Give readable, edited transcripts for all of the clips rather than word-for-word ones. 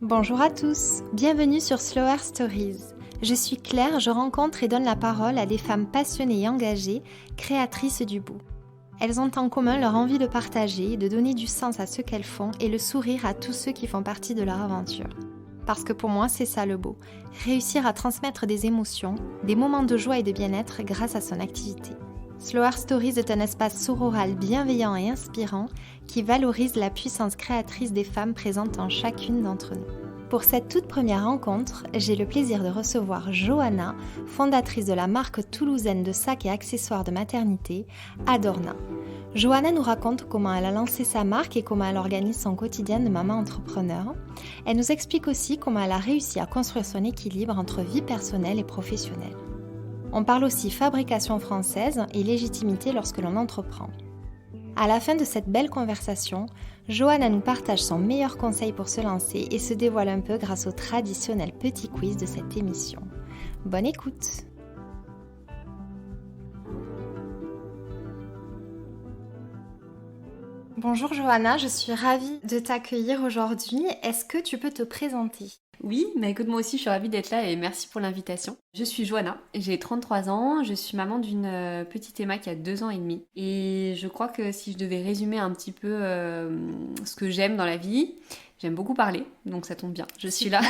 Bonjour à tous, bienvenue sur Slower Stories. Je suis Claire, je rencontre et donne la parole à des femmes passionnées et engagées, créatrices du beau. Elles ont en commun leur envie de partager, de donner du sens à ce qu'elles font et le sourire à tous ceux qui font partie de leur aventure. Parce que pour moi, c'est ça le beau, réussir à transmettre des émotions, des moments de joie et de bien-être grâce à son activité. Slower Stories est un espace sororal bienveillant et inspirant qui valorise la puissance créatrice des femmes présentes en chacune d'entre nous. Pour cette toute première rencontre, j'ai le plaisir de recevoir Johanna, fondatrice de la marque toulousaine de sacs et accessoires de maternité, Adorna. Johanna nous raconte comment elle a lancé sa marque et comment elle organise son quotidien de maman entrepreneur. Elle nous explique aussi comment elle a réussi à construire son équilibre entre vie personnelle et professionnelle. On parle aussi fabrication française et légitimité lorsque l'on entreprend. À la fin de cette belle conversation, Johanna nous partage son meilleur conseil pour se lancer et se dévoile un peu grâce au traditionnel petit quiz de cette émission. Bonne écoute! Bonjour Johanna, je suis ravie de t'accueillir aujourd'hui. Est-ce que tu peux te présenter ? Oui, mais écoute, moi aussi je suis ravie d'être là et merci pour l'invitation. Je suis Johanna, j'ai 33 ans, je suis maman d'une petite Emma qui a 2 ans et demi. Et je crois que si je devais résumer un petit peu ce que j'aime dans la vie, j'aime beaucoup parler, donc ça tombe bien, je suis là.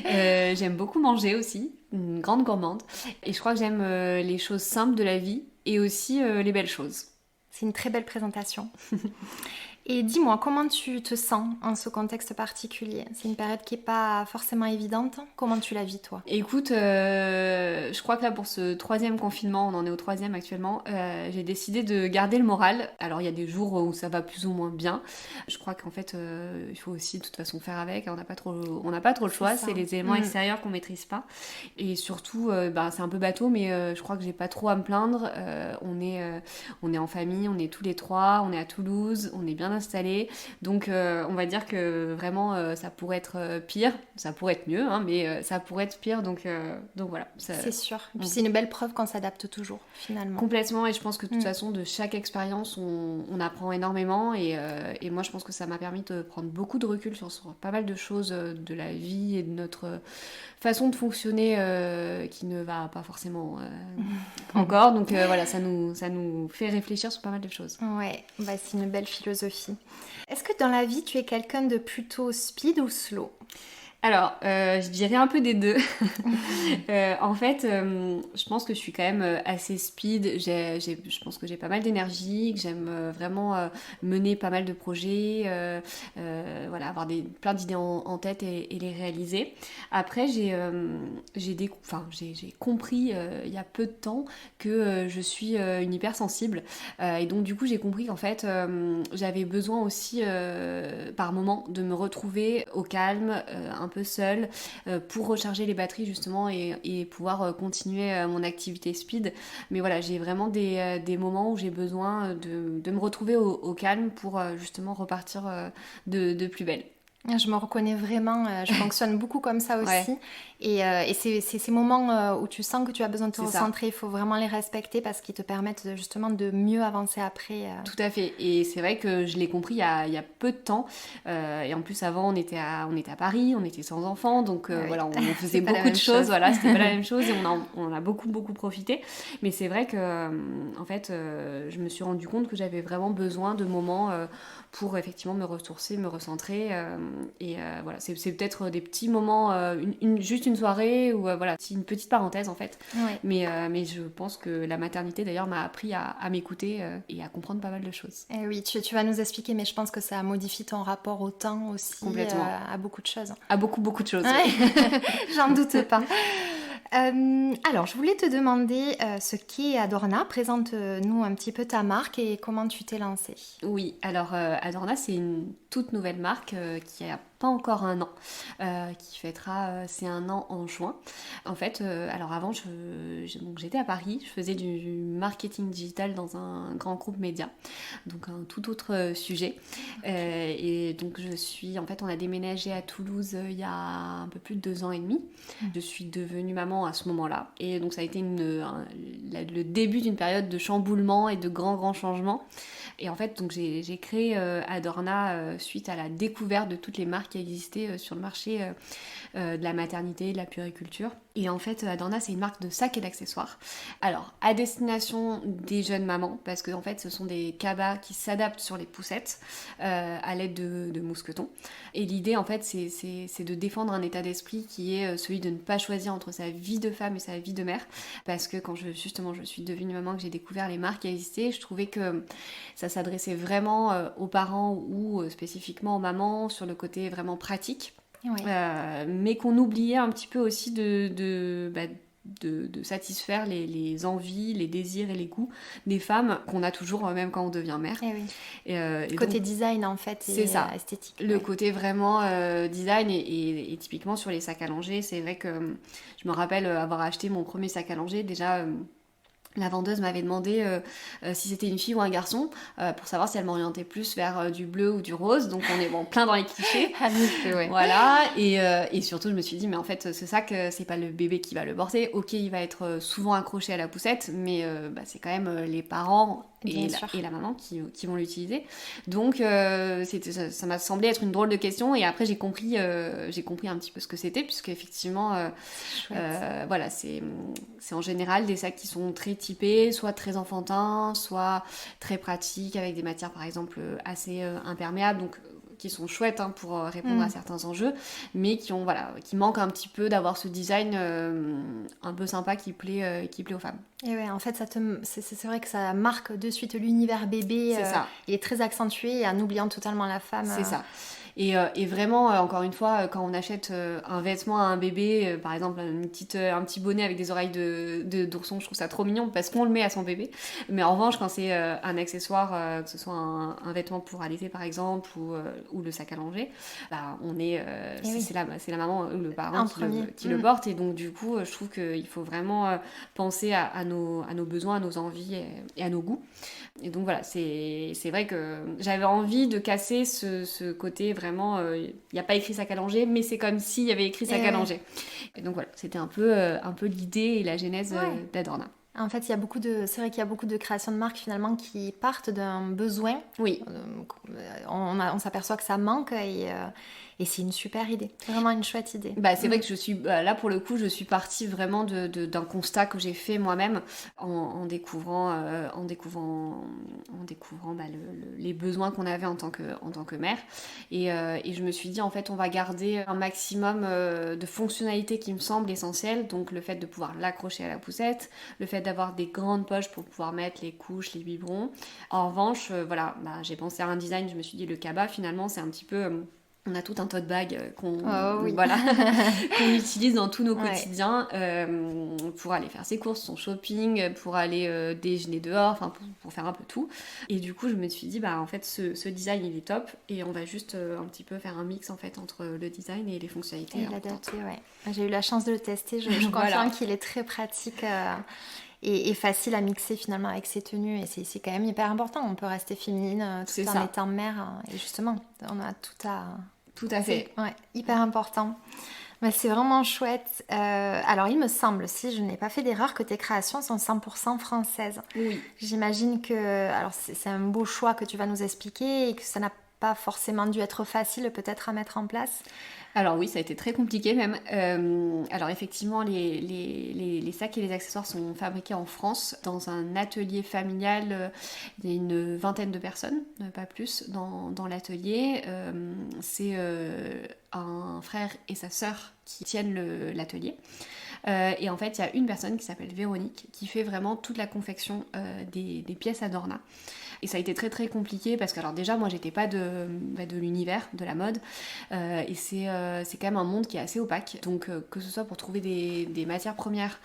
J'aime beaucoup manger aussi, une grande gourmande. Et je crois que j'aime les choses simples de la vie et aussi les belles choses. C'est une très belle présentation. Et dis-moi, comment tu te sens en ce contexte particulier ? C'est une période qui n'est pas forcément évidente. Comment tu la vis, toi ? Écoute, je crois que là, pour ce 3e confinement, on en est au 3e actuellement, j'ai décidé de garder le moral. Alors, il y a des jours où ça va plus ou moins bien. Je crois qu'en fait, il faut aussi, de toute façon, faire avec. On n'a pas trop le choix. C'est les éléments extérieurs qu'on maîtrise pas. Et surtout, c'est un peu bateau, mais je crois que j'ai pas trop à me plaindre. On est en famille, on est tous les 3, on est à Toulouse, on est bien installés. Donc, on va dire que vraiment, ça pourrait être pire. Ça pourrait être mieux, hein, mais ça pourrait être pire. Donc voilà. C'est sûr. Et puis, c'est une belle preuve qu'on s'adapte toujours, finalement. Complètement. Et je pense que de toute façon, de chaque expérience, on apprend énormément. Et moi, je pense que ça m'a permis de prendre beaucoup de recul sur pas mal de choses de la vie et de notre façon de fonctionner qui ne va pas forcément encore. Donc voilà, ça nous fait réfléchir sur pas mal de choses. Ouais, c'est une belle philosophie. Est-ce que dans la vie, tu es quelqu'un de plutôt speed ou slow ? Alors, je dirais un peu des deux. En fait, je pense que je suis quand même assez speed. Je pense que j'ai pas mal d'énergie, que j'aime vraiment mener pas mal de projets, voilà, avoir plein d'idées en tête et les réaliser. Après, j'ai compris il y a peu de temps que je suis une hypersensible. Et donc, du coup, j'ai compris qu'en fait, j'avais besoin aussi, par moment, de me retrouver au calme, un peu seule pour recharger les batteries justement et pouvoir continuer mon activité speed. Mais voilà, j'ai vraiment des moments où j'ai besoin de me retrouver au calme pour justement repartir de plus belle. Je me reconnais vraiment, je fonctionne beaucoup comme ça aussi. Ouais. Et c'est ces moments où tu sens que tu as besoin de te C'est recentrer, il faut vraiment les respecter parce qu'ils te permettent justement de mieux avancer après. Tout à fait. Et c'est vrai que je l'ai compris il y a peu de temps. Et en plus, avant, on était à Paris, on était sans enfants. Donc voilà, on faisait beaucoup de choses. Voilà, c'était pas la même chose et on en a beaucoup, beaucoup profité. Mais c'est vrai que, en fait, je me suis rendu compte que j'avais vraiment besoin de moments pour effectivement me ressourcer, me recentrer. Voilà, c'est peut-être des petits moments, juste une soirée ou voilà, c'est une petite parenthèse en fait. Ouais. Mais je pense que la maternité d'ailleurs m'a appris à m'écouter et à comprendre pas mal de choses. Et oui, tu vas nous expliquer, mais je pense que ça a modifié ton rapport au temps aussi, Complètement. À beaucoup de choses. À beaucoup, beaucoup de choses. Ouais. J'en doute pas. Alors, je voulais te demander ce qu'est Adorna. Présente-nous un petit peu ta marque et comment tu t'es lancée. Oui, alors Adorna, c'est une toute nouvelle marque qui a pas encore un an, qui fêtera ses 1 an en juin. En fait, alors avant, donc j'étais à Paris, je faisais du marketing digital dans un grand groupe média, donc un tout autre sujet. Et donc en fait, on a déménagé à Toulouse il y a un peu plus de 2 ans et demi. Je suis devenue maman à ce moment-là, et donc ça a été le début d'une période de chamboulement et de grands changements. Et en fait, donc j'ai créé Adorna suite à la découverte de toutes les marques qui existaient sur le marché de la maternité, de la puériculture. Et en fait, Adorna, c'est une marque de sacs et d'accessoires. Alors, à destination des jeunes mamans, parce que en fait, ce sont des cabas qui s'adaptent sur les poussettes à l'aide de mousquetons. Et l'idée, en fait, c'est de défendre un état d'esprit qui est celui de ne pas choisir entre sa vie de femme et sa vie de mère. Parce que quand je suis devenue maman, que j'ai découvert les marques qui existaient, je trouvais que ça s'adressait vraiment aux parents ou spécifiquement aux mamans sur le côté vraiment pratique. Oui. Mais qu'on oubliait un petit peu aussi de satisfaire les envies, les désirs et les goûts des femmes qu'on a toujours même quand on devient mère. Et oui. Et côté donc, design en fait, c'est ça. Esthétique. Le côté vraiment design et typiquement sur les sacs à langer, c'est vrai que je me rappelle avoir acheté mon premier sac à langer déjà. La vendeuse m'avait demandé si c'était une fille ou un garçon pour savoir si elle m'orientait plus vers du bleu ou du rose. Donc on est plein dans les clichés. Ouais. Voilà. Et surtout je me suis dit mais en fait ce sac c'est pas le bébé qui va le porter. Ok, il va être souvent accroché à la poussette, mais c'est quand même les parents et la maman qui vont l'utiliser. Donc ça m'a semblé être une drôle de question et après j'ai compris un petit peu ce que c'était puisque effectivement voilà, c'est en général des sacs qui sont très typés, soit très enfantins, soit très pratiques avec des matières par exemple assez imperméables, donc qui sont chouettes pour répondre à certains enjeux, mais qui manquent un petit peu d'avoir ce design un peu sympa qui plaît aux femmes. Et ouais, en fait, c'est vrai que ça marque de suite l'univers bébé. C'est ça. Il est très accentué en oubliant totalement la femme. C'est ça. Et vraiment, encore une fois, quand on achète un vêtement à un bébé, par exemple un petit bonnet avec des oreilles d'ourson, je trouve ça trop mignon parce qu'on le met à son bébé. Mais en revanche, quand c'est un accessoire, que ce soit un vêtement pour allaiter par exemple ou le sac à langer, on est, c'est la maman ou le parent qui le porte. Et donc du coup, je trouve qu'il faut vraiment penser à nos besoins, à nos envies et à nos goûts. Et donc voilà, c'est vrai que j'avais envie de casser ce côté vraiment, il n'y a pas écrit sac à langer, mais c'est comme s'il y avait écrit sac à langer. Et donc voilà, c'était un peu l'idée et la genèse d'Adorna. En fait, c'est vrai qu'il y a beaucoup de créations de marques finalement qui partent d'un besoin. Oui. On s'aperçoit que ça manque et c'est une super idée. C'est vraiment une chouette idée. C'est vrai que je suis là pour le coup, je suis partie vraiment d'un constat que j'ai fait moi-même en découvrant les besoins qu'on avait en tant que mère. Et je me suis dit en fait, on va garder un maximum de fonctionnalités qui me semblent essentielles. Donc le fait de pouvoir l'accrocher à la poussette, le fait d'avoir des grandes poches pour pouvoir mettre les couches, les biberons. En revanche, j'ai pensé à un design, je me suis dit le cabas finalement c'est un petit peu... on a tout un tote bag qu'on utilise dans tous nos quotidiens pour aller faire ses courses, son shopping, pour aller déjeuner dehors, enfin pour faire un peu tout. Et du coup, je me suis dit, en fait, ce design, il est top et on va juste un petit peu faire un mix en fait entre le design et les fonctionnalités. Et l'adapter, ouais. J'ai eu la chance de le tester, je confirme qu'il est très pratique et facile à mixer finalement avec ses tenues. Et c'est quand même hyper important, on peut rester féminine tout en étant mère. Et justement, on a tout à... Tout à fait. Ouais, hyper important. C'est vraiment chouette. Alors, il me semble, si je n'ai pas fait d'erreur, que tes créations sont 100% françaises. Oui. J'imagine que... Alors, c'est un beau choix que tu vas nous expliquer et que ça n'a pas forcément dû être facile peut-être à mettre en place. Alors oui, ça a été très compliqué même. Alors effectivement, les sacs et les accessoires sont fabriqués en France dans un atelier familial. Il y a une vingtaine de personnes, pas plus, dans l'atelier. C'est un frère et sa sœur qui tiennent l'atelier. Et en fait, il y a une personne qui s'appelle Véronique qui fait vraiment toute la confection des pièces Adorna. Et ça a été très très compliqué parce que alors déjà moi j'étais pas de l'univers de la mode et c'est quand même un monde qui est assez opaque, donc que ce soit pour trouver des matières premières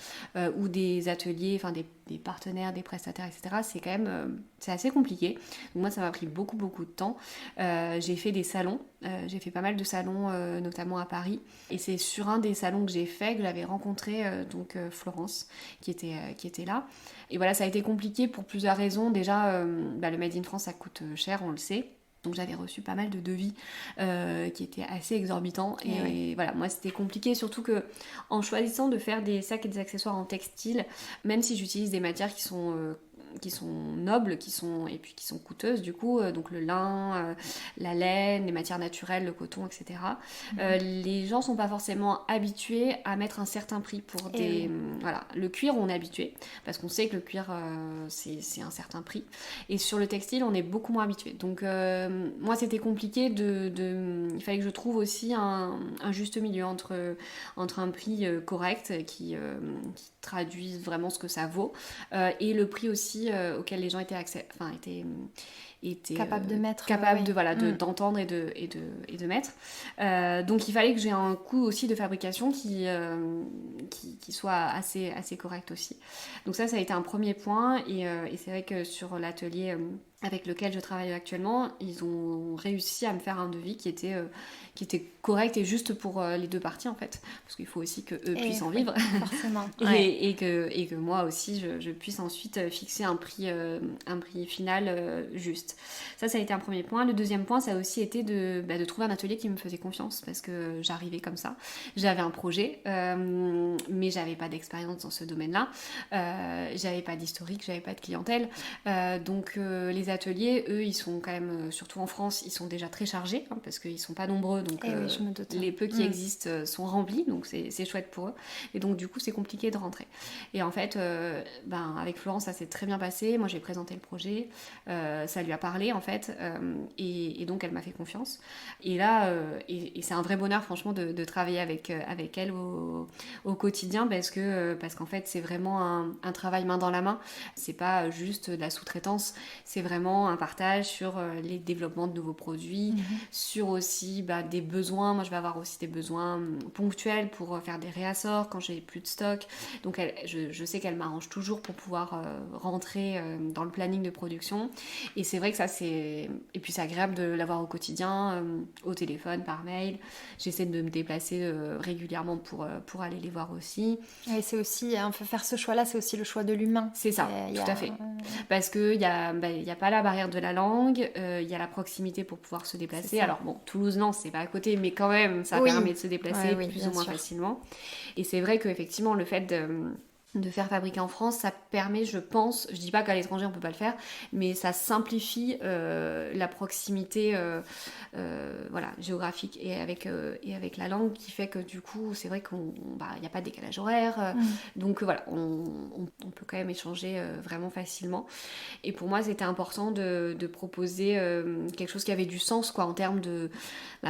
ou des ateliers, enfin des partenaires, des prestataires, etc. c'est quand même c'est assez compliqué. Donc moi ça m'a pris beaucoup de temps. J'ai fait des salons, j'ai fait pas mal de salons notamment à Paris, et c'est sur un des salons que j'ai fait que j'avais rencontré Florence qui était là. Et voilà, ça a été compliqué pour plusieurs raisons. Déjà, le Made in France, ça coûte cher, on le sait. Donc j'avais reçu pas mal de devis qui étaient assez exorbitants. Et voilà, moi c'était compliqué, surtout que en choisissant de faire des sacs et des accessoires en textile, même si j'utilise des matières qui sont nobles, et puis qui sont coûteuses du coup, donc le lin, la laine, les matières naturelles, le coton, etc. Les gens sont pas forcément habitués à mettre un certain prix pour des... Voilà, le cuir on est habitué, parce qu'on sait que le cuir c'est un certain prix, et sur le textile on est beaucoup moins habitué. Donc moi c'était compliqué il fallait que je trouve aussi un juste milieu entre un prix correct qui traduise vraiment ce que ça vaut, et le prix aussi auquel les gens étaient capable de mettre, d'entendre et de mettre. Donc il fallait que j'ai un coût aussi de fabrication qui soit assez correct aussi. Donc ça a été un premier point, et c'est vrai que sur l'atelier avec lequel je travaille actuellement, ils ont réussi à me faire un devis qui était correct et juste pour les deux parties en fait, parce qu'il faut aussi qu'eux puissent en vivre, forcément. et que moi aussi je puisse ensuite fixer un prix final juste. Ça a été un premier point. Le deuxième point, ça a aussi été de trouver un atelier qui me faisait confiance, parce que j'arrivais comme ça, j'avais un projet, mais j'avais pas d'expérience dans ce domaine-là, j'avais pas d'historique, j'avais pas de clientèle, donc les ateliers, eux, ils sont quand même, surtout en France, ils sont déjà très chargés, parce qu'ils sont pas nombreux, donc oui, je me doute. les peu qui existent sont remplis, donc c'est chouette pour eux, et donc du coup c'est compliqué de rentrer. Et en fait, avec Florence, ça s'est très bien passé. Moi j'ai présenté le projet, ça lui a parlé en fait, et donc elle m'a fait confiance. Et là, et c'est un vrai bonheur franchement de travailler avec elle au quotidien, parce qu'en fait c'est vraiment un travail main dans la main. C'est pas juste de la sous-traitance, c'est vraiment un partage sur les développements de nouveaux produits, sur aussi des besoins. Moi je vais avoir aussi des besoins ponctuels pour faire des réassorts quand j'ai plus de stock. Donc je sais qu'elle m'arrange toujours pour pouvoir rentrer dans le planning de production. Et c'est vrai que ça et puis c'est agréable de l'avoir au quotidien, au téléphone, par mail. J'essaie de me déplacer régulièrement pour aller les voir aussi. Et c'est aussi, faire ce choix-là, c'est aussi le choix de l'humain. C'est ça, tout à fait. Parce qu'il n'y a pas la barrière de la langue, il y a la proximité pour pouvoir se déplacer. Alors bon, Toulouse, non, c'est pas à côté, mais quand même, ça permet de se déplacer plus ou moins facilement. Et c'est vrai qu'effectivement, le fait de faire fabriquer en France, ça permet, je pense, je dis pas qu'à l'étranger on peut pas le faire, mais ça simplifie la proximité géographique et avec la langue, qui fait que du coup c'est vrai qu'il n'y a pas de décalage horaire, donc voilà, on peut quand même échanger vraiment facilement. Et pour moi c'était important de proposer quelque chose qui avait du sens en termes de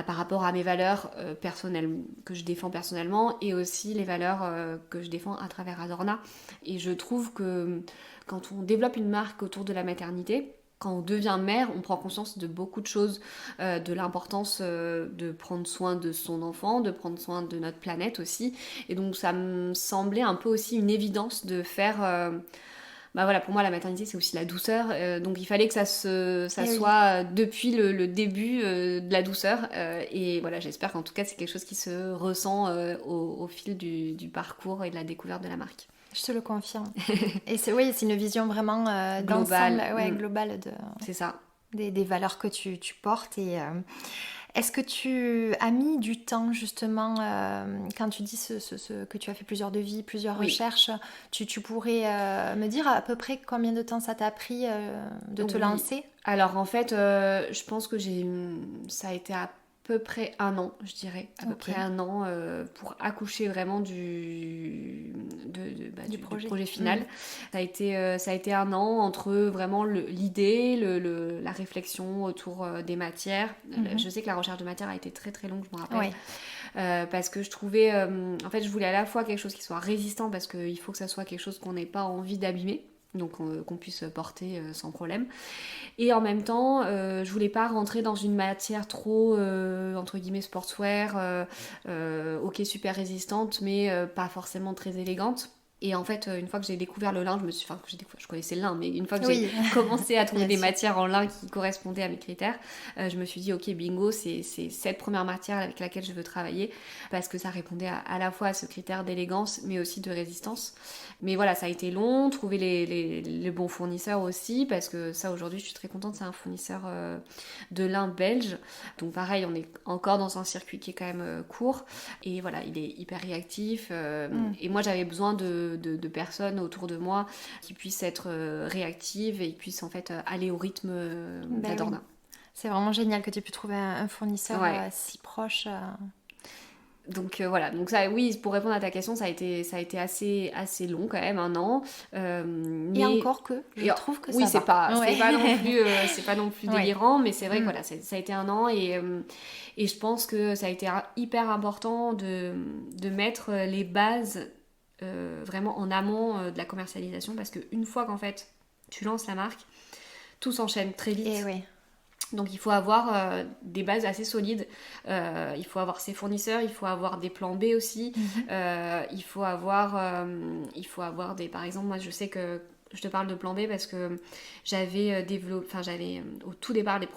par rapport à mes valeurs personnelles que je défends personnellement, et aussi les valeurs que je défends à travers Adorna. Et je trouve que quand on développe une marque autour de la maternité, quand on devient mère, on prend conscience de beaucoup de choses, de l'importance de prendre soin de son enfant, de prendre soin de notre planète aussi. Et donc ça me semblait un peu aussi une évidence de faire... pour moi la maternité c'est aussi la douceur, donc il fallait que ça soit depuis le début de la douceur, et voilà, j'espère qu'en tout cas c'est quelque chose qui se ressent au fil du parcours et de la découverte de la marque. Je te le confirme. Et c'est une vision vraiment globale, globale c'est ça, des valeurs que tu portes. Et est-ce que tu as mis du temps justement quand tu dis que tu as fait plusieurs devis, plusieurs recherches, tu pourrais me dire à peu près combien de temps ça t'a pris de te lancer? Alors en fait, je pense que ça a été à peu près 1 an, je dirais, à peu près 1 an pour accoucher vraiment du projet final. Ça a été 1 an entre vraiment l'idée, la réflexion autour des matières. Je sais que la recherche de matière a été très très longue, je me rappelle. Parce que je trouvais, en fait je voulais à la fois quelque chose qui soit résistant, parce qu'il faut que ça soit quelque chose qu'on n'ait pas envie d'abîmer, donc qu'on puisse porter sans problème. Et en même temps, je voulais pas rentrer dans une matière trop, entre guillemets, sportswear, ok, super résistante, mais pas forcément très élégante. Et en fait, une fois que j'ai découvert le lin, je connaissais le lin, mais une fois que j'ai commencé à trouver des matières en lin qui correspondaient à mes critères, je me suis dit, ok, bingo, c'est cette première matière avec laquelle je veux travailler, parce que ça répondait à la fois à ce critère d'élégance, mais aussi de résistance. Mais voilà, ça a été long, trouver les bons fournisseurs aussi, parce que ça, aujourd'hui, je suis très contente, c'est un fournisseur de lin belge. Donc pareil, on est encore dans un circuit qui est quand même court, et voilà, il est hyper réactif, et moi, j'avais besoin de de personnes autour de moi qui puissent être réactives et qui puissent en fait aller au rythme d'Adorna. Oui. C'est vraiment génial que tu aies pu trouver un fournisseur si proche. Donc voilà, donc ça, oui, pour répondre à ta question, ça a été assez long quand même, 1 an. Et encore que, je trouve que oui, ça va. C'est pas non plus délirant, mais c'est vrai que voilà, ça a été 1 an et je pense que ça a été hyper important de mettre les bases vraiment en amont de la commercialisation, parce qu'une fois qu'en fait tu lances la marque, tout s'enchaîne très vite. Et oui. Donc il faut avoir des bases assez solides, il faut avoir ses fournisseurs, il faut avoir des plans B aussi, il faut avoir des... Par exemple, moi je sais que je te parle de plan B parce que j'avais au tout départ, la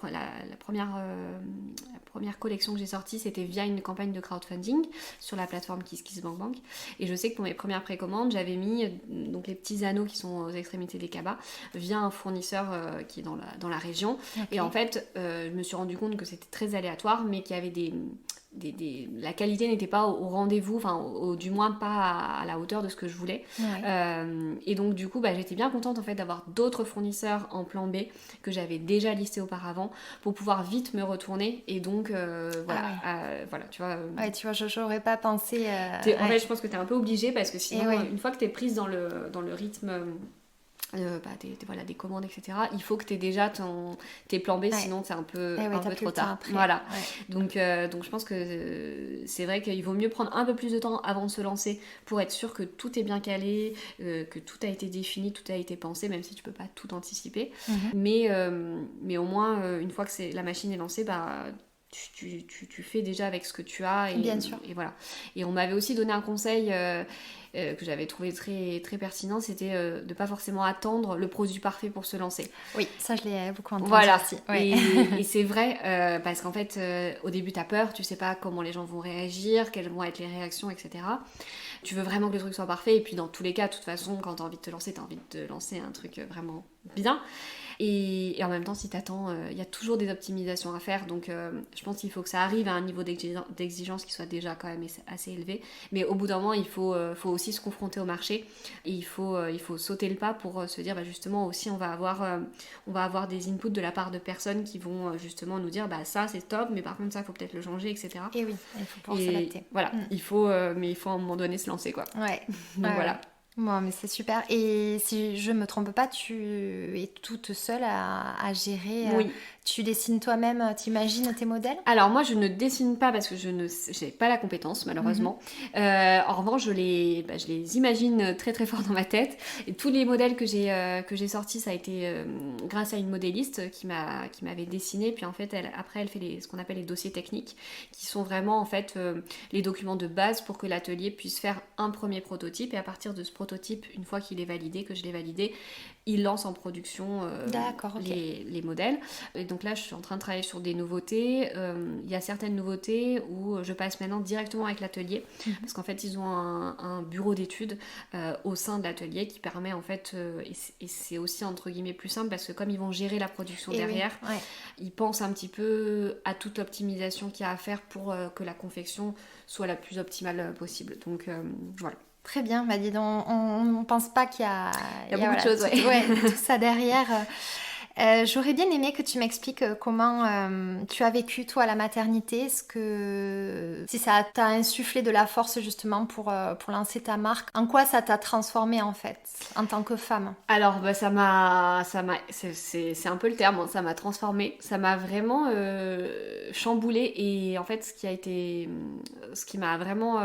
première collection que j'ai sortie, c'était via une campagne de crowdfunding sur la plateforme KissKissBankBank. Et je sais que pour mes premières précommandes, j'avais mis donc les petits anneaux qui sont aux extrémités des cabas via un fournisseur qui est dans la région. Okay. Et en fait, je me suis rendu compte que c'était très aléatoire, mais qu'il y avait la qualité n'était pas au rendez-vous, enfin du moins pas à la hauteur de ce que je voulais. Et donc du coup j'étais bien contente en fait d'avoir d'autres fournisseurs en plan B que j'avais déjà listés auparavant pour pouvoir vite me retourner. Et donc voilà, tu vois. Ouais, tu vois, j'aurais pas pensé. En fait, je pense que t'es un peu obligée parce que sinon, une fois que t'es prise dans le rythme. Des commandes, etc. Il faut que tu aies déjà tes plans B, sinon c'est un peu trop tard. Voilà. Donc je pense que c'est vrai qu'il vaut mieux prendre un peu plus de temps avant de se lancer pour être sûr que tout est bien calé, que tout a été défini, tout a été pensé, même si tu peux pas tout anticiper. Mais au moins, une fois que la machine est lancée, tu fais déjà avec ce que tu as. Bien sûr. Et voilà. Et on m'avait aussi donné un conseil que j'avais trouvé très, très pertinent, c'était de pas forcément attendre le produit parfait pour se lancer. Oui, ça je l'ai beaucoup entendu aussi. Et c'est vrai, parce qu'en fait, au début t'as peur, tu sais pas comment les gens vont réagir, quelles vont être les réactions, etc. Tu veux vraiment que le truc soit parfait, et puis dans tous les cas, de toute façon, quand t'as envie de te lancer, t'as envie de te lancer un truc vraiment bien. Et en même temps, si t'attends, il y a toujours des optimisations à faire, donc je pense qu'il faut que ça arrive à un niveau d'exigence qui soit déjà quand même assez élevé. Mais au bout d'un moment, il faut aussi se confronter au marché, et il faut sauter le pas pour se dire, justement aussi, on va avoir des inputs de la part de personnes qui vont justement nous dire, ça c'est top, mais par contre ça, il faut peut-être le changer, etc. Et oui, il faut pouvoir s'adapter. Voilà, mais il faut à un moment donné se lancer, quoi. Ouais. Donc voilà. Bon, mais c'est super. Et si je me trompe pas, tu es toute seule à gérer. Oui. Tu dessines toi-même, t'imagines tes modèles ? Alors moi je ne dessine pas parce que je n'ai pas la compétence malheureusement. En revanche je les imagine très très fort dans ma tête. Et tous les modèles que j'ai sortis, ça a été grâce à une modéliste qui m'avait dessiné. Puis en fait après elle fait ce qu'on appelle les dossiers techniques, qui sont vraiment en fait les documents de base pour que l'atelier puisse faire un premier prototype. Et à partir de ce prototype, une fois qu'il est validé, que je l'ai validé, il lance en production les modèles. Et donc là, je suis en train de travailler sur des nouveautés. Il y a certaines nouveautés où je passe maintenant directement avec l'atelier, parce qu'en fait, ils ont un bureau d'études au sein de l'atelier qui permet en fait, et c'est aussi entre guillemets plus simple, parce que comme ils vont gérer la production derrière, ils pensent un petit peu à toute l'optimisation qu'il y a à faire pour que la confection soit la plus optimale possible. Donc voilà. Très bien, dis donc, on ne pense pas qu'il y a beaucoup de choses, tout ça derrière. J'aurais bien aimé que tu m'expliques comment tu as vécu toi la maternité, si ça t'a insufflé de la force justement pour lancer ta marque, en quoi ça t'a transformée en fait en tant que femme. Alors c'est un peu le terme, ça m'a transformée, ça m'a vraiment chamboulée. Et en fait ce qui m'a vraiment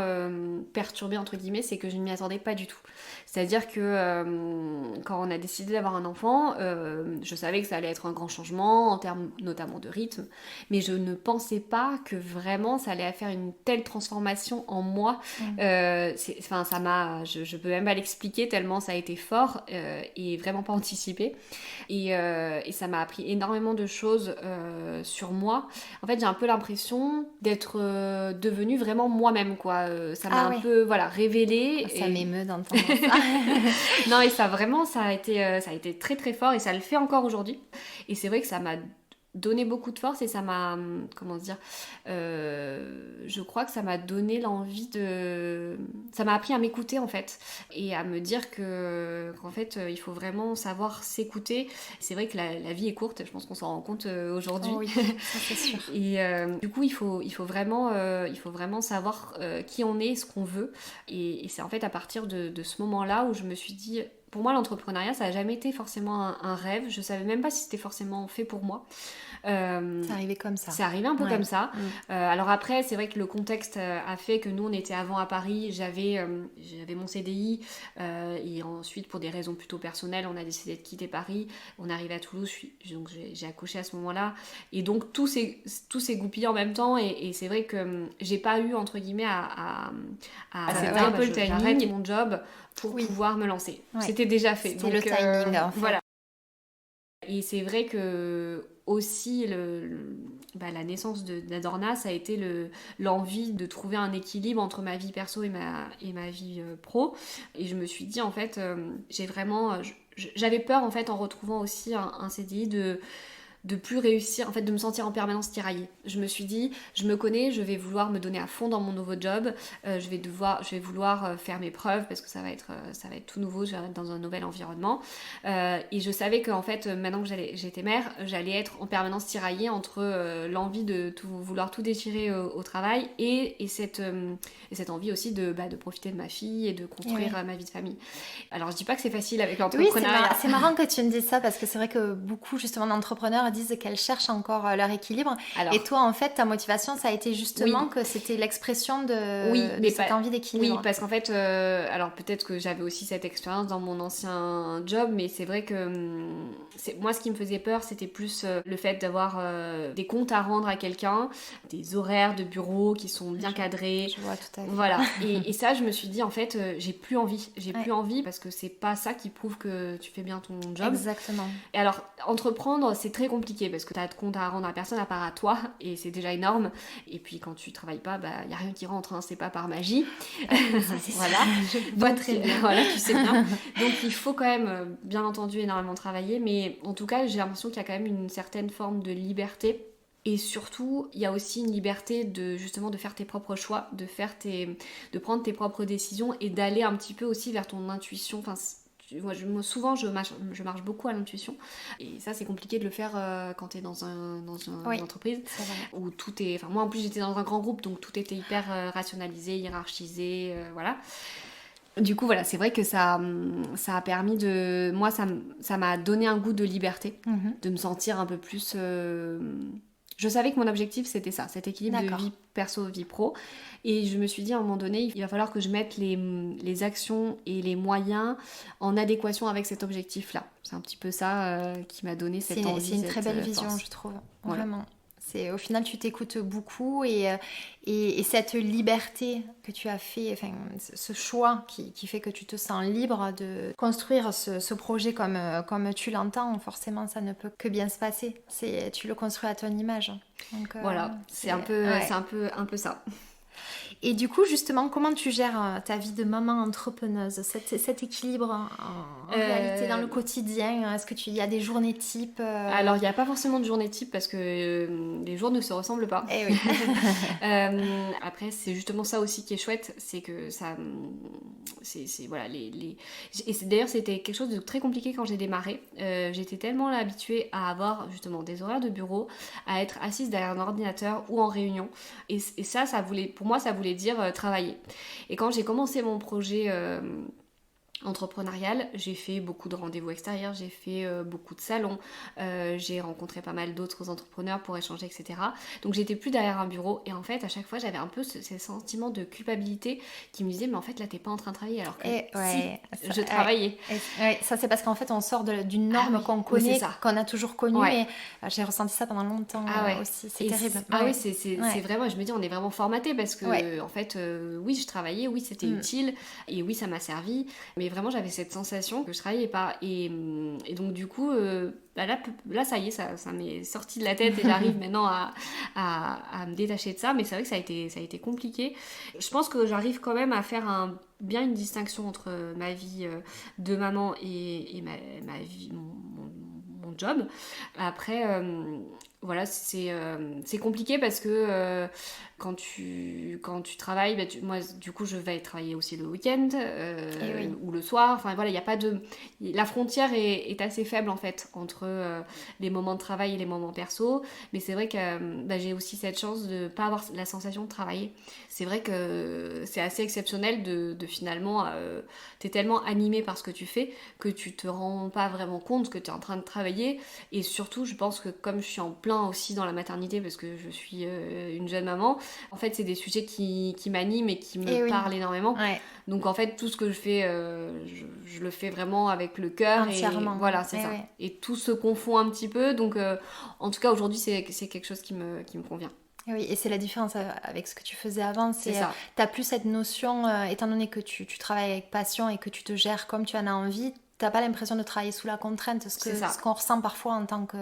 perturbée entre guillemets, c'est que je ne m'y attendais pas du tout. C'est-à-dire que quand on a décidé d'avoir un enfant, je savais que ça allait être un grand changement en termes notamment de rythme, mais je ne pensais pas que vraiment ça allait faire une telle transformation en moi. Je peux même pas l'expliquer tellement ça a été fort et vraiment pas anticipé. Et ça m'a appris énormément de choses sur moi. En fait, j'ai un peu l'impression d'être devenue vraiment moi-même, quoi. Ça m'a un peu révélée. Ça m'émeut d'entendre ça. Non, et ça a été très très fort, et ça le fait encore aujourd'hui. Et c'est vrai que ça m'a donné beaucoup de force et ça m'a, comment dire, je crois que ça m'a donné l'envie de... Ça m'a appris à m'écouter en fait et à me dire qu'en fait il faut vraiment savoir s'écouter. C'est vrai que la vie est courte, je pense qu'on s'en rend compte aujourd'hui. Oh oui, ça c'est sûr. Et du coup il faut vraiment savoir qui on est, ce qu'on veut. Et c'est en fait à partir de ce moment-là où je me suis dit... Pour moi, l'entrepreneuriat, ça n'a jamais été forcément un rêve. Je savais même pas si c'était forcément fait pour moi. C'est arrivé comme ça. C'est arrivé un peu comme ça. Alors après, c'est vrai que le contexte a fait que nous, on était avant à Paris. J'avais mon CDI. Et ensuite, pour des raisons plutôt personnelles, on a décidé de quitter Paris. On est arrivé à Toulouse. Donc j'ai accouché à ce moment-là. Et donc, tout s'est goupillé en même temps. Et c'est vrai que j'ai pas eu, entre guillemets, c'était un peu le timing. J'arrête mon job pour pouvoir me lancer. Ouais. C'était déjà fait. C'était donc, le timing, en fait. Voilà. Et c'est vrai que aussi la naissance d'Adorna, ça a été l'envie de trouver un équilibre entre ma vie perso et ma vie pro. Et je me suis dit, en fait, j'avais peur, en fait, en retrouvant aussi un CDI de plus réussir, en fait de me sentir en permanence tiraillée. Je me suis dit, je me connais, je vais vouloir me donner à fond dans mon nouveau job, je vais vouloir faire mes preuves parce que ça va être tout nouveau, je vais être dans un nouvel environnement. Et je savais qu'en fait, maintenant que j'étais mère, j'allais être en permanence tiraillée entre l'envie de vouloir tout déchirer au travail et cette envie aussi de profiter de ma fille et de construire ma vie de famille. Alors je dis pas que c'est facile avec l'entrepreneuriat. Oui, c'est marrant que tu me dises ça parce que c'est vrai que beaucoup justement d'entrepreneurs disent qu'elles cherchent encore leur équilibre. Alors, et toi, en fait, ta motivation, ça a été justement que c'était l'expression de cette envie d'équilibre. Oui, parce qu'en fait, alors peut-être que j'avais aussi cette expérience dans mon ancien job, mais c'est vrai que moi, ce qui me faisait peur, c'était plus le fait d'avoir des comptes à rendre à quelqu'un, des horaires de bureau qui sont bien cadrés. Je vois tout à fait. Voilà. Et ça, je me suis dit, en fait, j'ai plus envie. J'ai plus envie parce que c'est pas ça qui prouve que tu fais bien ton job. Exactement. Et alors, entreprendre, c'est très compliqué parce que tu as de compte à rendre à personne à part à toi et c'est déjà énorme. Et puis quand tu travailles pas, il n'y a rien qui rentre, hein, c'est pas par magie. Voilà, je vois très bien. Voilà, tu sais bien. Donc il faut quand même, bien entendu, énormément travailler, mais en tout cas, j'ai l'impression qu'il y a quand même une certaine forme de liberté. Et surtout, il y a aussi une liberté de faire tes propres choix, de prendre tes propres décisions et d'aller un petit peu aussi vers ton intuition. Enfin, souvent, je marche beaucoup à l'intuition. Et ça, c'est compliqué de le faire quand tu es dans une entreprise où tout est... Enfin, moi, en plus, j'étais dans un grand groupe, donc tout était hyper rationalisé, hiérarchisé, voilà. Du coup, voilà, c'est vrai que ça a permis de... Moi, ça m'a donné un goût de liberté, de me sentir un peu plus... Je savais que mon objectif, c'était ça, cet équilibre de vie perso, vie pro. Et je me suis dit, à un moment donné, il va falloir que je mette les actions et les moyens en adéquation avec cet objectif-là. C'est un petit peu ça qui m'a donné cette envie. C'est une très belle vision, je trouve. Voilà. Vraiment. Au final, tu t'écoutes beaucoup et cette liberté que tu as fait, enfin, ce choix qui fait que tu te sens libre de construire ce projet comme tu l'entends, forcément, ça ne peut que bien se passer. Tu le construis à ton image. Donc, voilà, c'est un peu ça. Et du coup, justement, comment tu gères ta vie de maman entrepreneuse, cet équilibre en réalité dans le quotidien? Est-ce qu'il y a des journées types Alors, il n'y a pas forcément de journée type parce que les jours ne se ressemblent pas. Eh oui. Après, c'est justement ça aussi qui est chouette, c'est que ça... voilà, et d'ailleurs, c'était quelque chose de très compliqué quand j'ai démarré. J'étais tellement habituée à avoir justement des horaires de bureau, à être assise derrière un ordinateur ou en réunion. Et ça voulait... Pour moi, ça voulait dire travailler. Et quand j'ai commencé mon projet entrepreneuriale, j'ai fait beaucoup de rendez-vous extérieurs, j'ai fait beaucoup de salons, j'ai rencontré pas mal d'autres entrepreneurs pour échanger, etc. Donc j'étais plus derrière un bureau et en fait à chaque fois j'avais un peu ce sentiment de culpabilité qui me disait mais en fait là t'es pas en train de travailler alors que je travaillais. Ça c'est parce qu'en fait on sort d'une norme qu'on connaît, qu'on a toujours connue et j'ai ressenti ça pendant longtemps aussi, c'est terrible. C'est vraiment, je me dis on est vraiment formaté parce que en fait oui je travaillais, oui c'était utile et oui ça m'a servi, mais vraiment j'avais cette sensation que je travaillais pas et donc du coup là ça y est, ça m'est sorti de la tête et j'arrive maintenant à me détacher de ça, mais c'est vrai que ça a été compliqué. Je pense que j'arrive quand même à faire bien une distinction entre ma vie de maman et ma vie, mon job. Après voilà, c'est compliqué parce que quand tu travailles, moi du coup je vais travailler aussi le week-end ou le soir, enfin voilà, il y a pas de... La frontière est assez faible en fait entre les moments de travail et les moments perso, mais c'est vrai que j'ai aussi cette chance de pas avoir la sensation de travailler. C'est vrai que c'est assez exceptionnel de finalement, t'es tellement animé par ce que tu fais que tu te rends pas vraiment compte que t'es en train de travailler, et surtout je pense que comme je suis en plein aussi dans la maternité parce que je suis une jeune maman, en fait c'est des sujets qui m'animent et qui me parlent énormément. Ouais. Donc en fait tout ce que je fais, je le fais vraiment avec le cœur, et voilà, c'est ça. Ouais. Et tout se confond un petit peu, donc en tout cas aujourd'hui c'est quelque chose qui me convient. Oui, et c'est la différence avec ce que tu faisais avant. C'est ça. T'as plus cette notion, étant donné que tu travailles avec passion et que tu te gères comme tu en as envie, t'as pas l'impression de travailler sous la contrainte, ce qu'on ressent parfois en tant que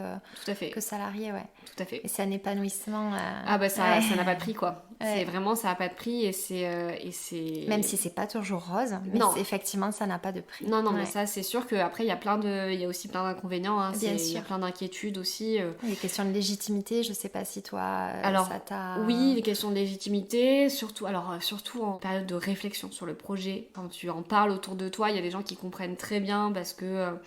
salarié, ouais. Tout à fait. Et c'est un épanouissement. Ça n'a pas de prix, quoi. Ouais. C'est vraiment, ça n'a pas de prix, et c'est... Même si c'est pas toujours rose, mais effectivement, ça n'a pas de prix. Non, mais ça, c'est sûr qu'après, il y a aussi plein d'inconvénients. Hein. Bien sûr. Il y a plein d'inquiétudes aussi. Les questions de légitimité, je sais pas si toi, alors, ça t'a... Oui, les questions de légitimité, surtout en période de réflexion sur le projet. Quand tu en parles autour de toi, il y a des gens qui comprennent très bien parce que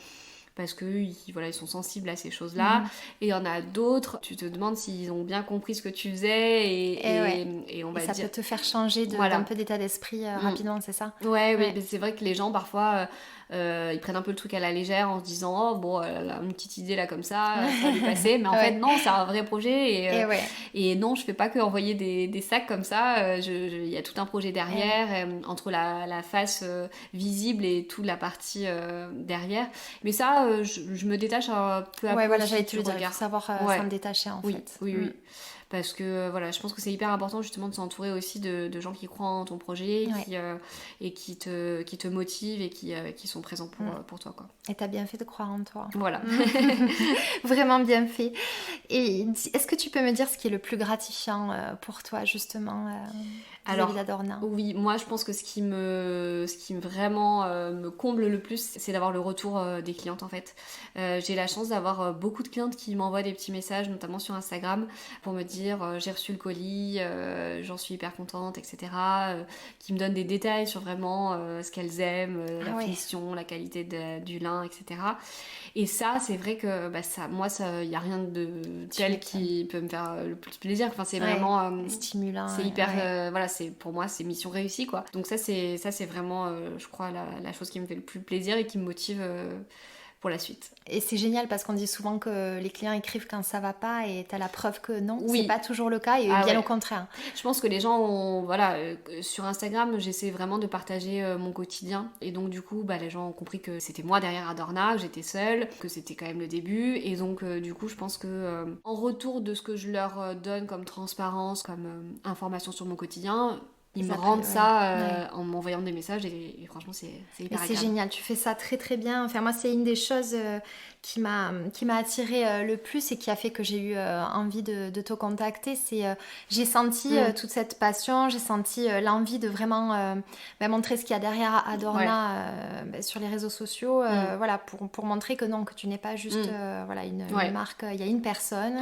ils sont sensibles à ces choses-là. Et il y en a d'autres, tu te demandes s'ils ont bien compris ce que tu faisais, et on va dire... ça peut te faire changer d'un peu d'état d'esprit rapidement, c'est ça? Ouais. Mais c'est vrai que les gens, parfois, ils prennent un peu le truc à la légère en se disant « Oh, bon, elle a une petite idée là comme ça va lui passer. » Mais en fait, non, c'est un vrai projet. Et non, je fais pas que envoyer des sacs comme ça. Il y a tout un projet derrière, entre la face visible et toute la partie derrière. Mais ça, je me détache un peu à peu. Ouais, voilà, j'allais te le dire, il faut savoir s'en détacher en fait. Oui. Parce que voilà, je pense que c'est hyper important justement de s'entourer aussi de gens qui croient en ton projet, et qui te motivent et qui sont présents pour toi, quoi. Et t'as bien fait de croire en toi. Voilà. Vraiment bien fait. Et est-ce que tu peux me dire ce qui est le plus gratifiant pour toi justement vis-à-vis d'Adorna? Oui, moi je pense que ce qui vraiment me comble le plus, c'est d'avoir le retour des clientes en fait. J'ai la chance d'avoir beaucoup de clientes qui m'envoient des petits messages, notamment sur Instagram, pour me dire j'ai reçu le colis, j'en suis hyper contente, etc. Qui me donnent des détails sur vraiment ce qu'elles aiment, la finition, la qualité du lin, etc. Et ça, c'est vrai que moi, il n'y a rien de tel qui peut me faire le plus plaisir. Enfin, c'est vraiment stimulant. C'est hyper, pour moi, c'est mission réussie, quoi. Donc ça, c'est vraiment, je crois, la chose qui me fait le plus plaisir et qui me motive pour la suite. Et c'est génial parce qu'on dit souvent que les clients écrivent quand ça va pas, et t'as la preuve que non, c'est pas toujours le cas, et bien au contraire. Je pense que les gens sur Instagram, j'essaie vraiment de partager mon quotidien, et donc du coup les gens ont compris que c'était moi derrière Adorna, que j'étais seule, que c'était quand même le début, et donc du coup je pense que en retour de ce que je leur donne comme transparence, comme information sur mon quotidien, ils me rendent ça en m'envoyant des messages, et franchement c'est hyper agréable. C'est génial, tu fais ça très très bien. Enfin, moi c'est une des choses qui m'a attirée le plus et qui a fait que j'ai eu envie de te contacter. J'ai senti toute cette passion, j'ai senti l'envie de vraiment montrer ce qu'il y a derrière Adorna sur les réseaux sociaux, voilà, pour montrer que non, que tu n'es pas juste une marque, il y a une personne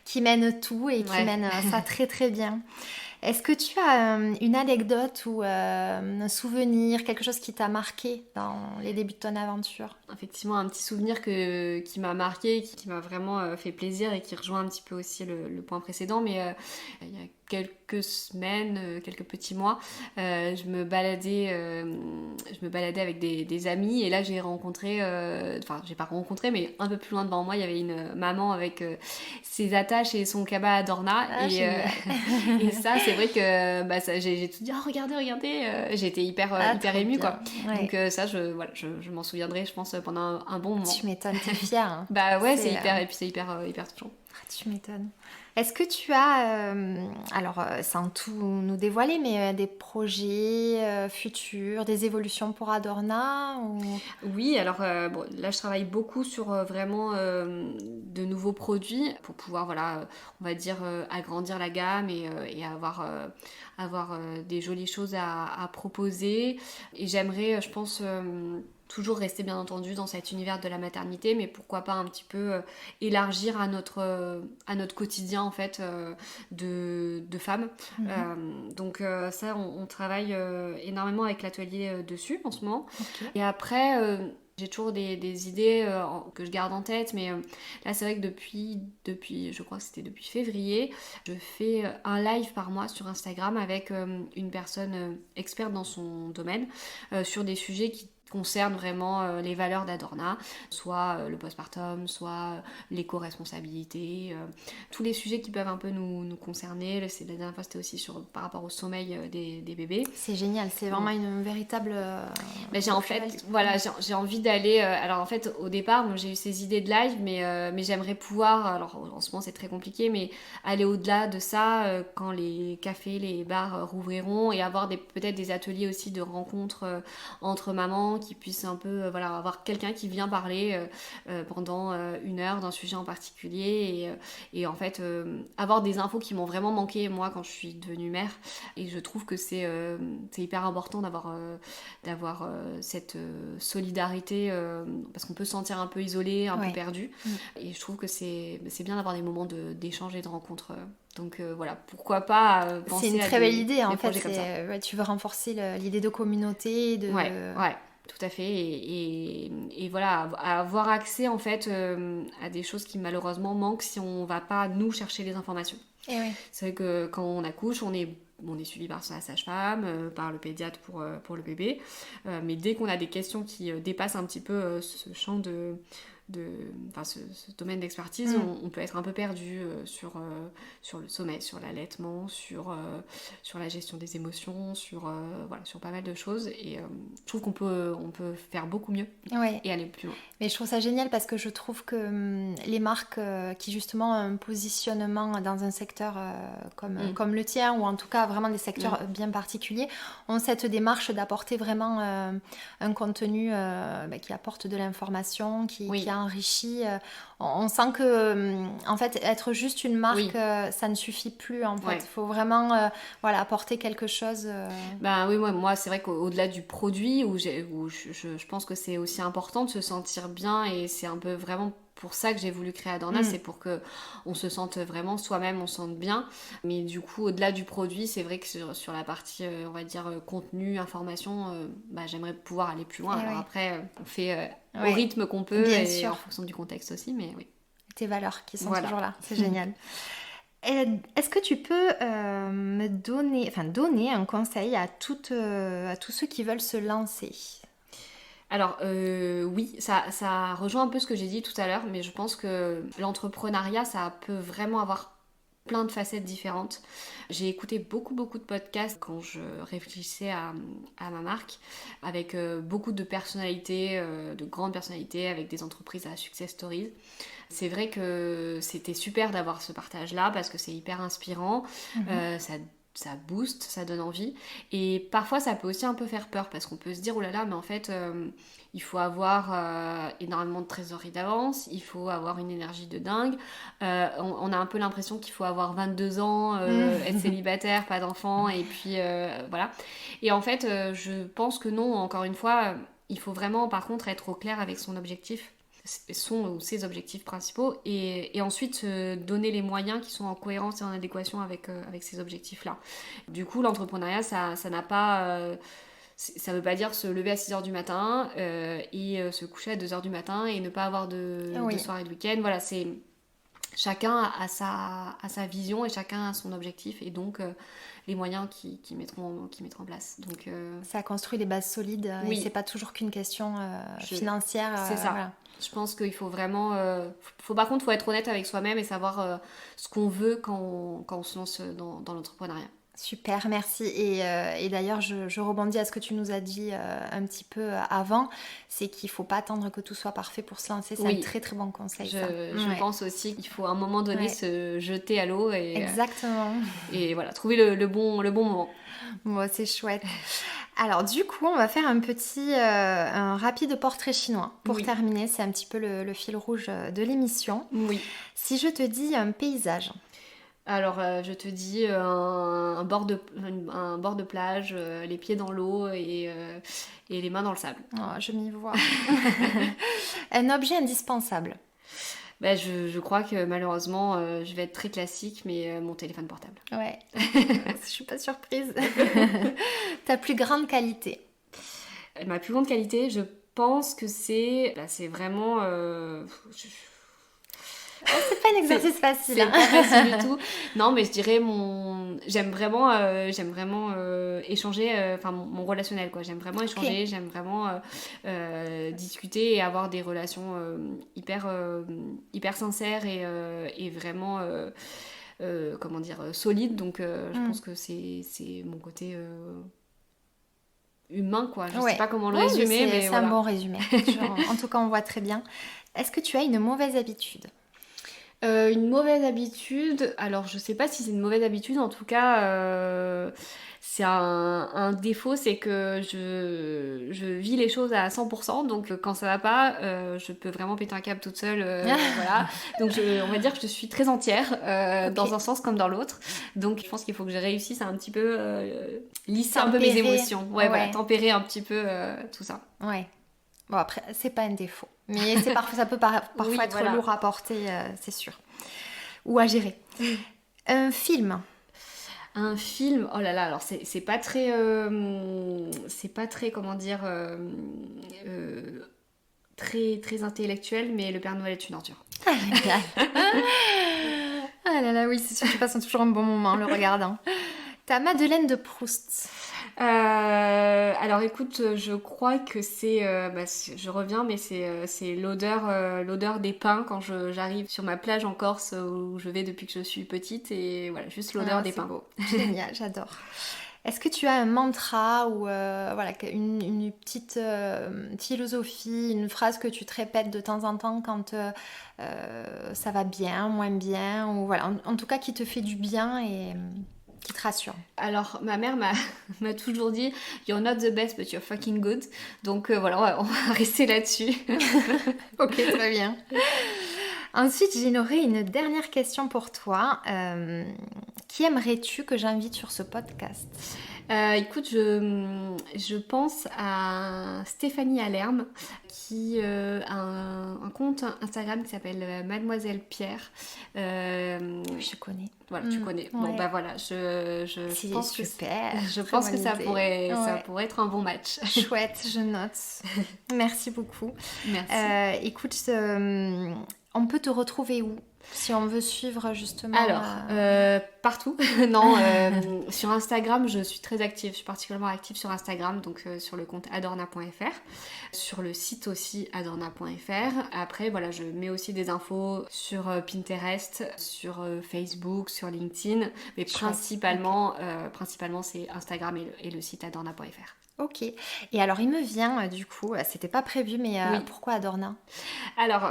qui mène tout et qui mène ça très très bien. Est-ce que tu as une anecdote ou un souvenir, quelque chose qui t'a marqué dans les débuts de ton aventure? Effectivement, un petit souvenir qui m'a marqué, qui m'a vraiment fait plaisir, et qui rejoint un petit peu aussi le point précédent, mais il y a quelques semaines, quelques petits mois, je me baladais avec des amis, et là j'ai rencontré, j'ai pas rencontré, mais un peu plus loin devant moi, il y avait une maman avec ses attaches et son cabas Adorna, et ça c'est vrai que j'ai tout dit, oh, regardez, j'ai été hyper émue, quoi. Donc ça je m'en souviendrai, je pense, pendant un bon moment. Tu m'étonnes, t'es fière, hein. C'est hyper, et puis c'est hyper touchant. Tu m'étonnes. Est-ce que tu as, sans tout nous dévoiler, mais des projets futurs, des évolutions pour Adorna ou... Oui, alors là je travaille beaucoup sur vraiment de nouveaux produits pour pouvoir, on va dire, agrandir la gamme et avoir des jolies choses à proposer. Et j'aimerais, je pense... toujours rester bien entendu dans cet univers de la maternité, mais pourquoi pas un petit peu élargir à notre quotidien en fait de femmes. Donc ça on travaille énormément avec l'atelier dessus en ce moment. Okay. Et après j'ai toujours des idées que je garde en tête, mais là c'est vrai que depuis, je crois que c'était depuis février, je fais un live par mois sur Instagram avec une personne experte dans son domaine sur des sujets qui concerne vraiment les valeurs d'Adorna, soit le postpartum, soit l'éco-responsabilité, tous les sujets qui peuvent un peu nous concerner. La dernière fois, c'était aussi par rapport au sommeil des bébés. C'est génial, c'est vraiment une véritable... j'ai envie d'aller... alors en fait, au départ, moi, j'ai eu ces idées de live, mais j'aimerais pouvoir, alors en ce moment c'est très compliqué, mais aller au-delà de ça quand les cafés, les bars rouvriront et avoir peut-être des ateliers aussi de rencontres entre mamans qui puisse un peu avoir quelqu'un qui vient parler pendant 1 heure d'un sujet en particulier et en fait avoir des infos qui m'ont vraiment manqué moi quand je suis devenue mère, et je trouve que c'est hyper important d'avoir cette solidarité parce qu'on peut se sentir un peu isolé, un peu perdu, et je trouve que c'est bien d'avoir des moments d'échange et de rencontre. Donc voilà, pourquoi pas penser à c'est une très belle idée en fait, tu veux renforcer l'idée de communauté, Ouais, tout à fait, et voilà, avoir accès en fait à des choses qui malheureusement manquent si on va pas nous chercher les informations. Et oui. C'est vrai que quand on accouche, on est suivi par sa sage-femme, par le pédiatre pour le bébé, mais dès qu'on a des questions qui dépassent un petit peu ce champ ce domaine d'expertise, on peut être un peu perdu sur le sommeil, sur l'allaitement, sur la gestion des émotions, sur pas mal de choses, et je trouve qu'on peut faire beaucoup mieux et aller plus loin. Mais je trouve ça génial parce que je trouve que les marques qui justement ont un positionnement dans un secteur comme le tien, ou en tout cas vraiment des secteurs bien particuliers, ont cette démarche d'apporter vraiment un contenu qui apporte de l'information, qui enrichit. On sent que en fait être juste une marque ça ne suffit plus en fait. Il faut vraiment apporter quelque chose. Oui, moi c'est vrai qu'au-delà du produit où je pense que c'est aussi important de se sentir bien, et c'est un peu vraiment pour ça que j'ai voulu créer Adorna, c'est pour que on se sente vraiment soi-même, on se sente bien. Mais du coup, au-delà du produit, c'est vrai que sur la partie, on va dire, contenu, information, j'aimerais pouvoir aller plus loin. Alors après, on fait au rythme qu'on peut, bien et sûr. en fonction du contexte aussi, mais oui. Tes valeurs qui sont toujours là, c'est génial. Est-ce que tu peux me donner un conseil à tous ceux qui veulent se lancer ? Alors oui, ça rejoint un peu ce que j'ai dit tout à l'heure, mais je pense que l'entrepreneuriat, ça peut vraiment avoir plein de facettes différentes. J'ai écouté beaucoup de podcasts quand je réfléchissais à ma marque, avec beaucoup de personnalités, de grandes personnalités, avec des entreprises à success stories. C'est vrai que c'était super d'avoir ce partage-là parce que c'est hyper inspirant, ça booste, ça donne envie, et parfois ça peut aussi un peu faire peur parce qu'on peut se dire oh là là, mais en fait il faut avoir énormément de trésorerie d'avance, il faut avoir une énergie de dingue, on a un peu l'impression qu'il faut avoir 22 ans, être célibataire, pas d'enfant, et puis voilà. Et en fait je pense que non, encore une fois, il faut vraiment par contre être au clair avec son objectif, ses objectifs principaux, et ensuite se donner les moyens qui sont en cohérence et en adéquation avec ces objectifs-là. Du coup, l'entrepreneuriat, ça n'a pas... ça veut pas dire se lever à 6h du matin et se coucher à 2h du matin et ne pas avoir de soirée de week-end. Voilà, c'est... Chacun a sa vision et chacun a son objectif, et donc les moyens qui mettront en place. Donc, ça construit les bases solides, et c'est pas toujours qu'une question financière. C'est ça. Voilà. Je pense qu'il faut vraiment... par contre, il faut être honnête avec soi-même et savoir ce qu'on veut quand on se lance dans l'entrepreneuriat. Super, merci. Et d'ailleurs, je rebondis à ce que tu nous as dit un petit peu avant, c'est qu'il ne faut pas attendre que tout soit parfait pour se lancer. C'est un très très bon conseil. Je pense aussi qu'il faut à un moment donné se jeter à l'eau. Exactement. Et voilà, trouver le bon moment. Bon, c'est chouette. Alors du coup, on va faire un rapide portrait chinois pour terminer. C'est un petit peu le fil rouge de l'émission. Oui. Si je te dis un paysage. Alors, je te dis un bord de plage, les pieds dans l'eau et les mains dans le sable. Oh, je m'y vois. Un objet indispensable. Bah, je crois que malheureusement, je vais être très classique, mais mon téléphone portable. Ouais, je suis pas surprise. Ta plus grande qualité. Ma plus grande qualité, je pense que c'est vraiment... C'est pas un exercice facile. C'est pas facile du tout. Non, mais je dirais j'aime vraiment échanger, enfin mon relationnel quoi. J'aime vraiment échanger, j'aime vraiment discuter et avoir des relations hyper sincères et vraiment comment dire solides. Donc je pense que c'est mon côté humain quoi. Je sais pas comment le résumer, mais c'est voilà. un bon résumé. En tout cas, on voit très bien. Est-ce que tu as une mauvaise habitude? Une mauvaise habitude, alors je sais pas si c'est une mauvaise habitude, en tout cas c'est un défaut, c'est que je vis les choses à 100%, donc quand ça va pas, je peux vraiment péter un câble toute seule, voilà. Donc on va dire que je suis très entière, dans un sens comme dans l'autre, donc je pense qu'il faut que je réussisse à un petit peu lisser un peu mes émotions, voilà, tempérer un petit peu tout ça. Ouais. Bon après, c'est pas un défaut, mais ça peut parfois être lourd à porter, c'est sûr. Ou à gérer. Un film. Un film, oh là là, alors c'est pas très, comment dire, très, très intellectuel, mais Le Père Noël est une ordure. Ah là là, oui, c'est sûr que tu passes toujours un bon moment en le regardant. Ta Madeleine de Proust. Alors écoute, je crois que je reviens, mais c'est l'odeur des pins quand j'arrive sur ma plage en Corse où je vais depuis que je suis petite, et voilà, juste l'odeur des pins. Beau. Génial, j'adore. Est-ce que tu as un mantra ou une petite philosophie, une phrase que tu te répètes de temps en temps quand ça va bien, moins bien, ou voilà, en tout cas qui te fait du bien et qui te rassure? Alors, ma mère m'a toujours dit « You're not the best, but you're fucking good ». Donc voilà, on va rester là-dessus. Ok, très bien. Ensuite, j'aurais une dernière question pour toi. Qui aimerais-tu que j'invite sur ce podcast? Écoute, je pense à Stéphanie Allerme qui a un compte Instagram qui s'appelle Mademoiselle Pierre. Je connais. Voilà, tu connais. Ouais. Bon, bah voilà, je pense super. Je pense que ça pourrait être un bon match. Chouette, je note. Merci beaucoup. Merci. Écoute, on peut te retrouver où? Si on veut suivre justement... Alors, partout. Non, sur Instagram, je suis très active. Je suis particulièrement active sur Instagram, donc sur le compte adorna.fr. Sur le site aussi, adorna.fr. Après, voilà, je mets aussi des infos sur Pinterest, sur Facebook, sur LinkedIn. Mais principalement, c'est Instagram et le site adorna.fr. Ok. Et alors, il me vient, du coup, c'était pas prévu, mais pourquoi Adorna? Alors,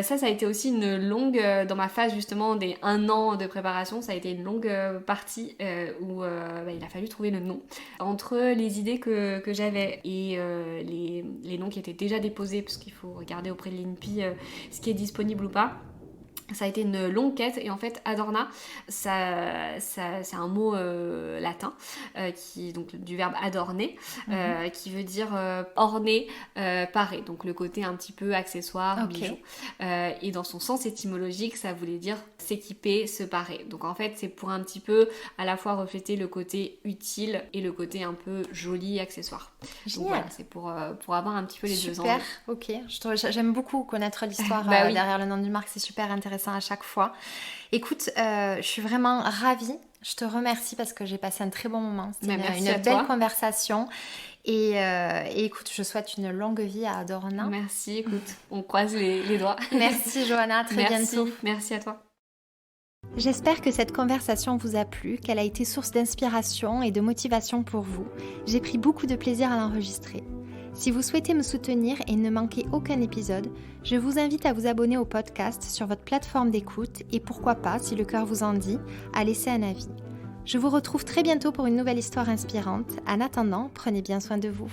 ça a été aussi une longue, dans ma phase justement des 1 an de préparation, ça a été une longue partie où il a fallu trouver le nom. Entre les idées que j'avais et les noms qui étaient déjà déposés, parce qu'il faut regarder auprès de l'INPI ce qui est disponible ou pas. Ça a été une longue quête, et en fait Adorna, c'est un mot latin qui donc du verbe adorner, qui veut dire orner, parer, donc le côté un petit peu accessoire, bijou. Et dans son sens étymologique, ça voulait dire s'équiper, se parer. Donc en fait, c'est pour un petit peu à la fois refléter le côté utile et le côté un peu joli, accessoire. Génial. Donc voilà, c'est pour avoir un petit peu les deux angles. Super, ok. J'aime beaucoup connaître l'histoire derrière le nom d'une marque, c'est super intéressant à chaque fois. Écoute, je suis vraiment ravie. Je te remercie parce que j'ai passé un très bon moment. C'était une belle conversation. Et écoute, je souhaite une longue vie à Adorna. Merci, écoute, on croise les doigts. Merci Johanna, à très bientôt. Merci à toi. J'espère que cette conversation vous a plu, qu'elle a été source d'inspiration et de motivation pour vous. J'ai pris beaucoup de plaisir à l'enregistrer. Si vous souhaitez me soutenir et ne manquer aucun épisode, je vous invite à vous abonner au podcast sur votre plateforme d'écoute et pourquoi pas, si le cœur vous en dit, à laisser un avis. Je vous retrouve très bientôt pour une nouvelle histoire inspirante. En attendant, prenez bien soin de vous.